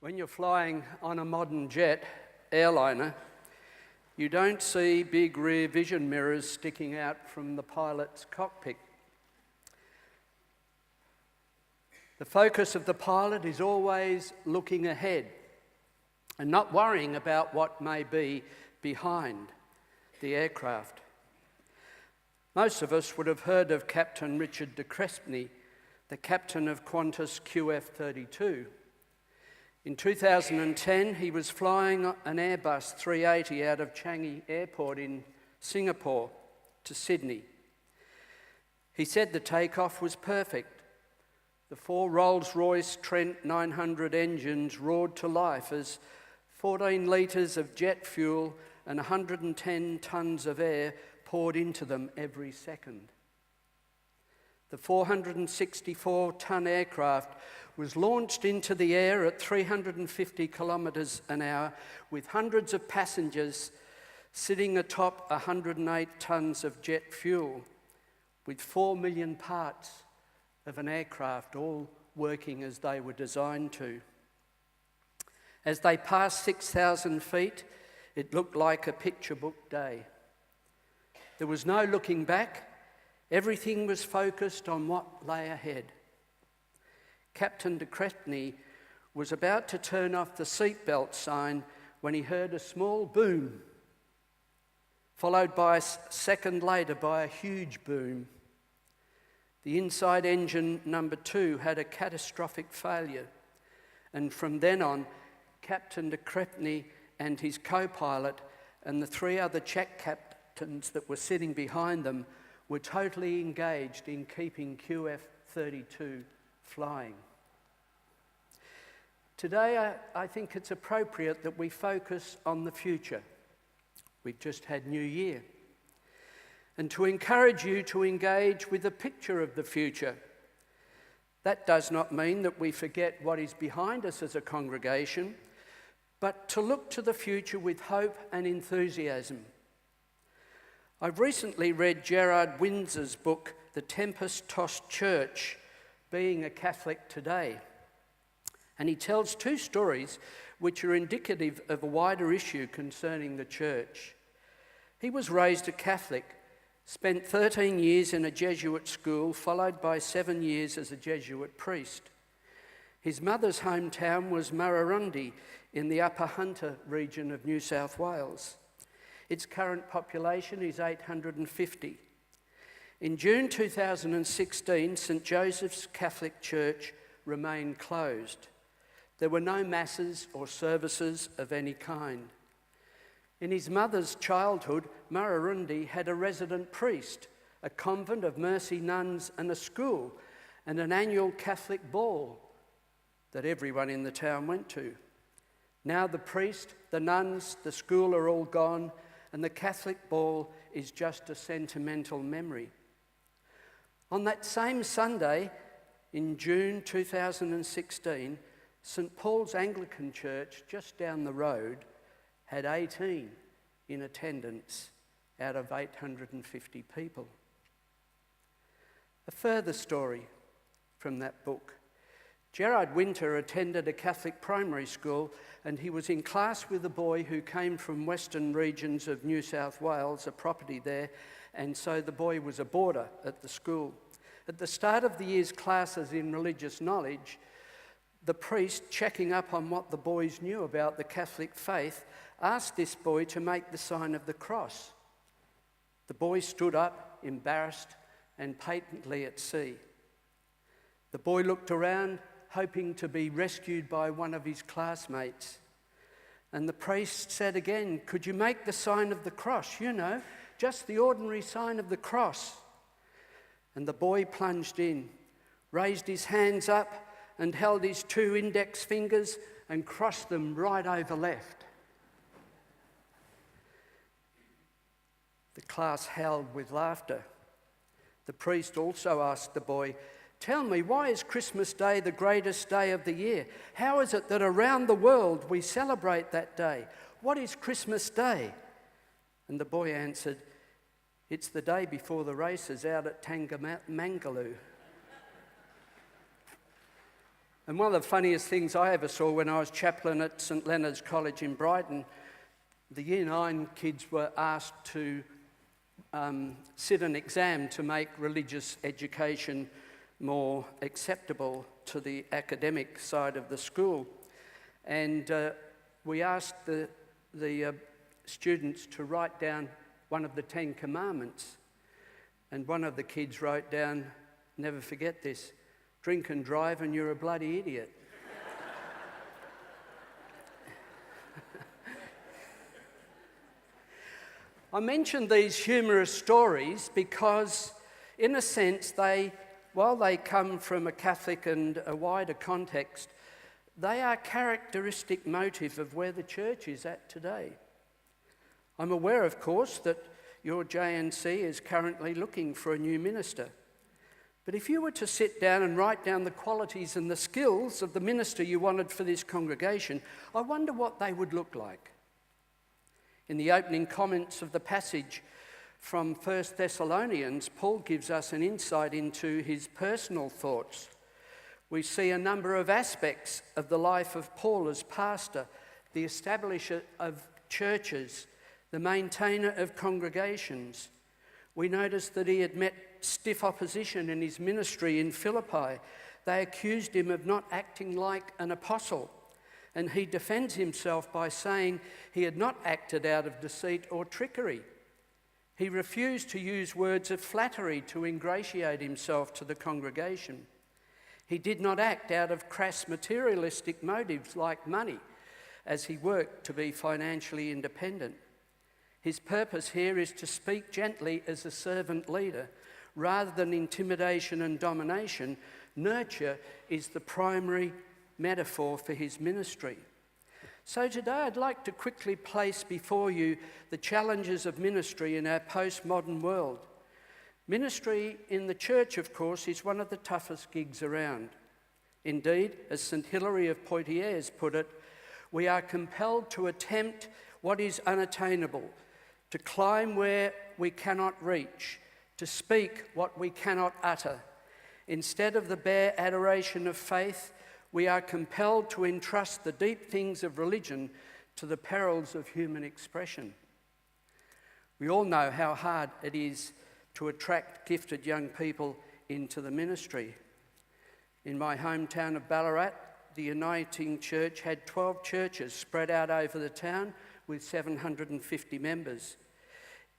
When you're flying on a modern jet airliner, you don't see big rear vision mirrors sticking out from the pilot's cockpit. The focus of the pilot is always looking ahead and not worrying about what may be behind the aircraft. Most of us would have heard of Captain Richard de Crespigny, the captain of Qantas QF-32. In 2010, he was flying an Airbus 380 out of Changi Airport in Singapore to Sydney. He said the takeoff was perfect. The 4 Rolls-Royce Trent 900 engines roared to life as 14 litres of jet fuel and 110 tonnes of air poured into them every second. The 464-tonne aircraft was launched into the air at 350 kilometres an hour with hundreds of passengers sitting atop 108 tonnes of jet fuel with 4 million parts of an aircraft all working as they were designed to. As they passed 6,000 feet, it looked like a picture book day. There was no looking back. Everything was focused on what lay ahead. Captain de Crespigny was about to turn off the seatbelt sign when he heard a small boom, followed by a second later by a huge boom. The inside engine number 2 had a catastrophic failure, and from then on, Captain de Crespigny and his co-pilot and the 3 other check captains that were sitting behind them were totally engaged in keeping QF-32 flying. Today, I think it's appropriate that we focus on the future. We've just had New Year. And to encourage you to engage with a picture of the future. That does not mean that we forget what is behind us as a congregation, but to look to the future with hope and enthusiasm. I've recently read Gerard Windsor's book, The Tempest-Tossed Church, Being a Catholic Today. And he tells 2 stories which are indicative of a wider issue concerning the church. He was raised a Catholic, spent 13 years in a Jesuit school, followed by 7 years as a Jesuit priest. His mother's hometown was Murrurundi in the Upper Hunter region of New South Wales. Its current population is 850. In June 2016, St Joseph's Catholic Church remained closed. There were no masses or services of any kind. In his mother's childhood, Murrurundi had a resident priest, a convent of mercy nuns and a school, and an annual Catholic ball that everyone in the town went to. Now the priest, the nuns, the school are all gone, and the Catholic ball is just a sentimental memory. On that same Sunday, in June 2016, St Paul's Anglican Church, just down the road, had 18 in attendance out of 850 people. A further story from that book. Gerard Winter attended a Catholic primary school, and he was in class with a boy who came from western regions of New South Wales, a property there, and so the boy was a boarder at the school. At the start of the year's classes in religious knowledge, the priest, checking up on what the boys knew about the Catholic faith, asked this boy to make the sign of the cross. The boy stood up, embarrassed and patently at sea. The boy looked around, hoping to be rescued by one of his classmates. And the priest said again, "Could you make the sign of the cross? You know, just the ordinary sign of the cross." And the boy plunged in, raised his hands up and held his 2 index fingers and crossed them right over left. The class howled with laughter. The priest also asked the boy, "Tell me, why is Christmas Day the greatest day of the year? How is it that around the world we celebrate that day? What is Christmas Day?" And the boy answered, "It's the day before the races out at Tangamangaloo." And one of the funniest things I ever saw when I was chaplain at St Leonard's College in Brighton, the Year 9 kids were asked to sit an exam to make religious education more acceptable to the academic side of the school. And we asked the students to write down one of the 10 Commandments. And one of the kids wrote down, never forget this, drink and drive and you're a bloody idiot. I mention these humorous stories because, in a sense, while they come from a Catholic and a wider context, they are characteristic motive of where the church is at today. I'm aware, of course, that your JNC is currently looking for a new minister. But if you were to sit down and write down the qualities and the skills of the minister you wanted for this congregation, I wonder what they would look like. In the opening comments of the passage from 1 Thessalonians, Paul gives us an insight into his personal thoughts. We see a number of aspects of the life of Paul as pastor, the establisher of churches, the maintainer of congregations. We notice that he had met stiff opposition in his ministry in Philippi. They accused him of not acting like an apostle, and he defends himself by saying he had not acted out of deceit or trickery. He refused to use words of flattery to ingratiate himself to the congregation. He did not act out of crass materialistic motives like money as he worked to be financially independent. His purpose here is to speak gently as a servant leader. Rather than intimidation and domination, nurture is the primary metaphor for his ministry. So today I'd like to quickly place before you the challenges of ministry in our postmodern world. Ministry in the church, of course, is one of the toughest gigs around. Indeed, as St Hilary of Poitiers put it, we are compelled to attempt what is unattainable, to climb where we cannot reach, to speak what we cannot utter. Instead of the bare adoration of faith, we are compelled to entrust the deep things of religion to the perils of human expression. We all know how hard it is to attract gifted young people into the ministry. In my hometown of Ballarat, the Uniting Church had 12 churches spread out over the town with 750 members.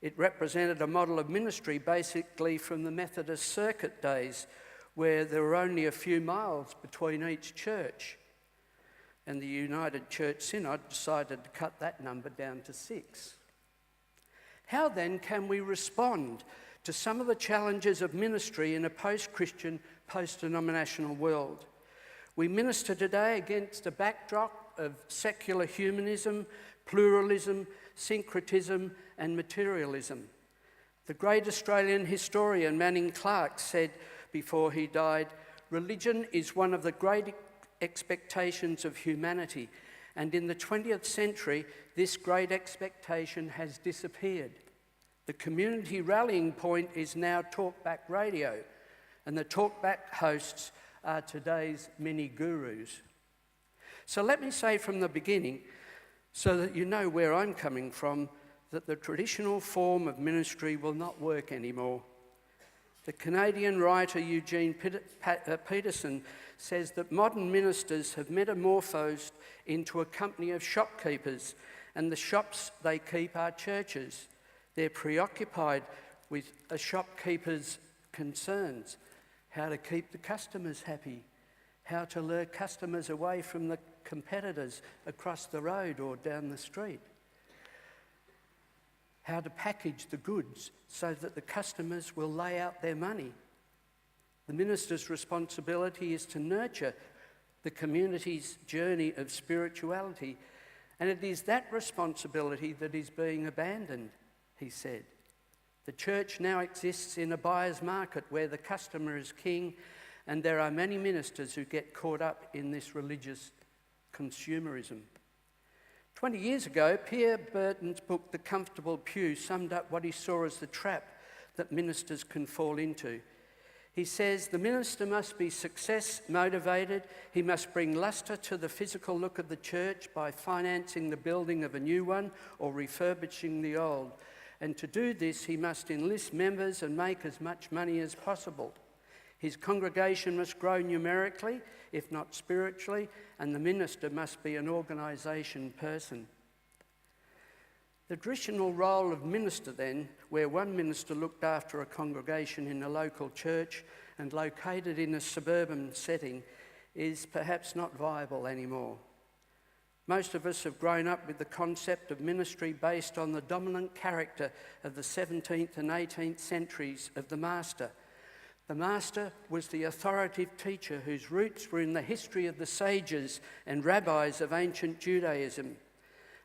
It represented a model of ministry basically from the Methodist circuit days, where there were only a few miles between each church. And the United Church Synod decided to cut that number down to 6. How then can we respond to some of the challenges of ministry in a post-Christian, post-denominational world? We minister today against a backdrop of secular humanism, pluralism, syncretism, and materialism. The great Australian historian Manning Clark said before he died, "Religion is one of the great expectations of humanity, and in the 20th century, this great expectation has disappeared. The community rallying point is now talkback radio, and the talkback hosts are today's mini gurus." So let me say from the beginning, so that you know where I'm coming from, that the traditional form of ministry will not work anymore. The Canadian writer Eugene Peterson says that modern ministers have metamorphosed into a company of shopkeepers, and the shops they keep are churches. They're preoccupied with a shopkeeper's concerns, how to keep the customers happy, how to lure customers away from the competitors across the road or down the street, how to package the goods so that the customers will lay out their money. The minister's responsibility is to nurture the community's journey of spirituality, and it is that responsibility that is being abandoned, he said. The church now exists in a buyer's market where the customer is king, and there are many ministers who get caught up in this religious consumerism. 20 years ago, Peter Burnham's book, The Comfortable Pew, summed up what he saw as the trap that ministers can fall into. He says the minister must be success motivated. He must bring lustre to the physical look of the church by financing the building of a new one or refurbishing the old. And to do this, he must enlist members and make as much money as possible. His congregation must grow numerically, if not spiritually, and the minister must be an organisation person. The traditional role of minister then, where one minister looked after a congregation in a local church and located in a suburban setting, is perhaps not viable anymore. Most of us have grown up with the concept of ministry based on the dominant character of the 17th and 18th centuries of the master. The master was the authoritative teacher whose roots were in the history of the sages and rabbis of ancient Judaism.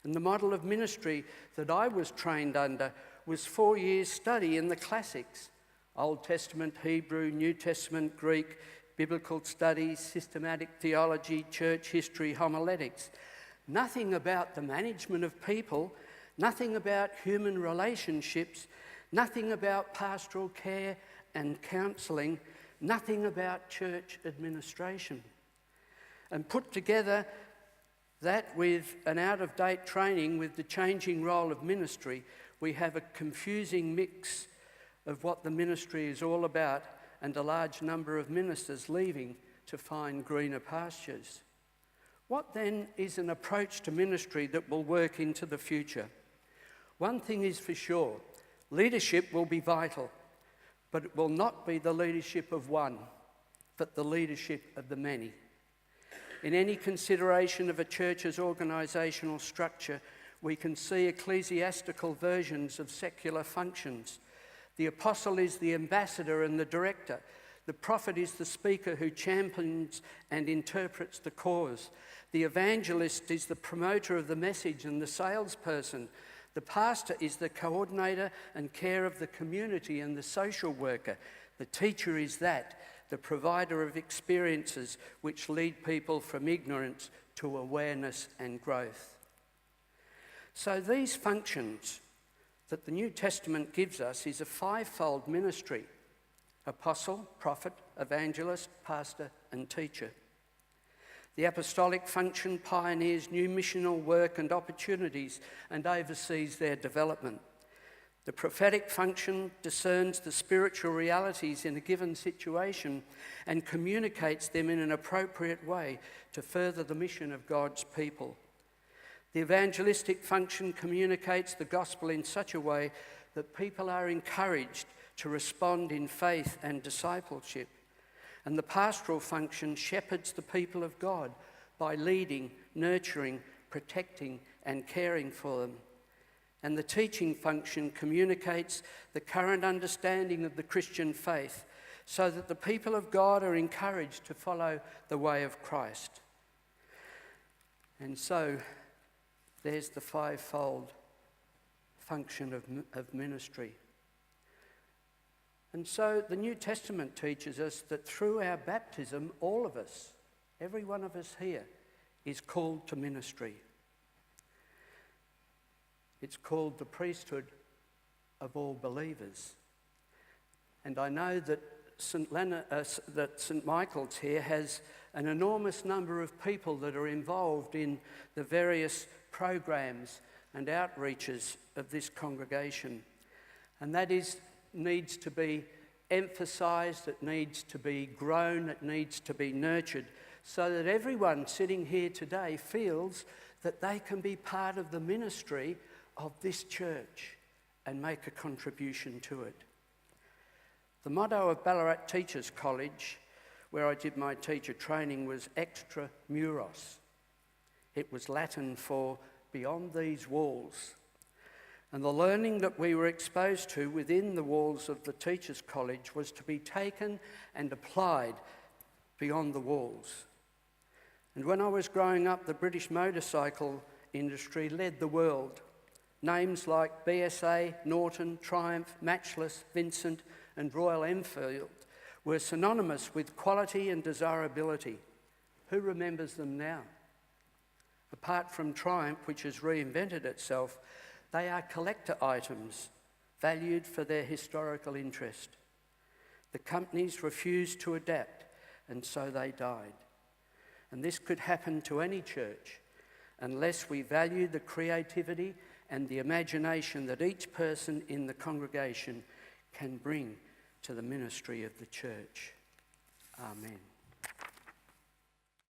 And the model of ministry that I was trained under was 4 years' study in the classics: Old Testament, Hebrew, New Testament, Greek, biblical studies, systematic theology, church history, homiletics. Nothing about the management of people, nothing about human relationships, nothing about pastoral care and counselling, nothing about church administration. And put together that with an out-of-date training with the changing role of ministry, we have a confusing mix of what the ministry is all about and a large number of ministers leaving to find greener pastures. What then is an approach to ministry that will work into the future? One thing is for sure, leadership will be vital, but it will not be the leadership of one, but the leadership of the many. In any consideration of a church's organisational structure, we can see ecclesiastical versions of secular functions. The apostle is the ambassador and the director. The prophet is the speaker who champions and interprets the cause. The evangelist is the promoter of the message and the salesperson. The pastor is the coordinator and care of the community and the social worker. The teacher is the provider of experiences which lead people from ignorance to awareness and growth. So these functions that the New Testament gives us is a fivefold ministry: apostle, prophet, evangelist, pastor, and teacher. The apostolic function pioneers new missional work and opportunities and oversees their development. The prophetic function discerns the spiritual realities in a given situation and communicates them in an appropriate way to further the mission of God's people. The evangelistic function communicates the gospel in such a way that people are encouraged to respond in faith and discipleship. And the pastoral function shepherds the people of God by leading, nurturing, protecting, and caring for them. And the teaching function communicates the current understanding of the Christian faith so that the people of God are encouraged to follow the way of Christ. And so there's the fivefold function of ministry. And so the New Testament teaches us that through our baptism, all of us, every one of us here, is called to ministry. It's called the priesthood of all believers. And I know that St. Michael's here has an enormous number of people that are involved in the various programs and outreaches of this congregation. And that needs to be emphasised, it needs to be grown, it needs to be nurtured, so that everyone sitting here today feels that they can be part of the ministry of this church and make a contribution to it. The motto of Ballarat Teachers College, where I did my teacher training, was extra muros. It was Latin for beyond these walls. And the learning that we were exposed to within the walls of the Teachers College was to be taken and applied beyond the walls. And when I was growing up, the British motorcycle industry led the world. Names like BSA, Norton, Triumph, Matchless, Vincent, and Royal Enfield were synonymous with quality and desirability. Who remembers them now? Apart from Triumph, which has reinvented itself, they are collector items valued for their historical interest. The companies refused to adapt, and so they died. And this could happen to any church unless we value the creativity and the imagination that each person in the congregation can bring to the ministry of the church. Amen.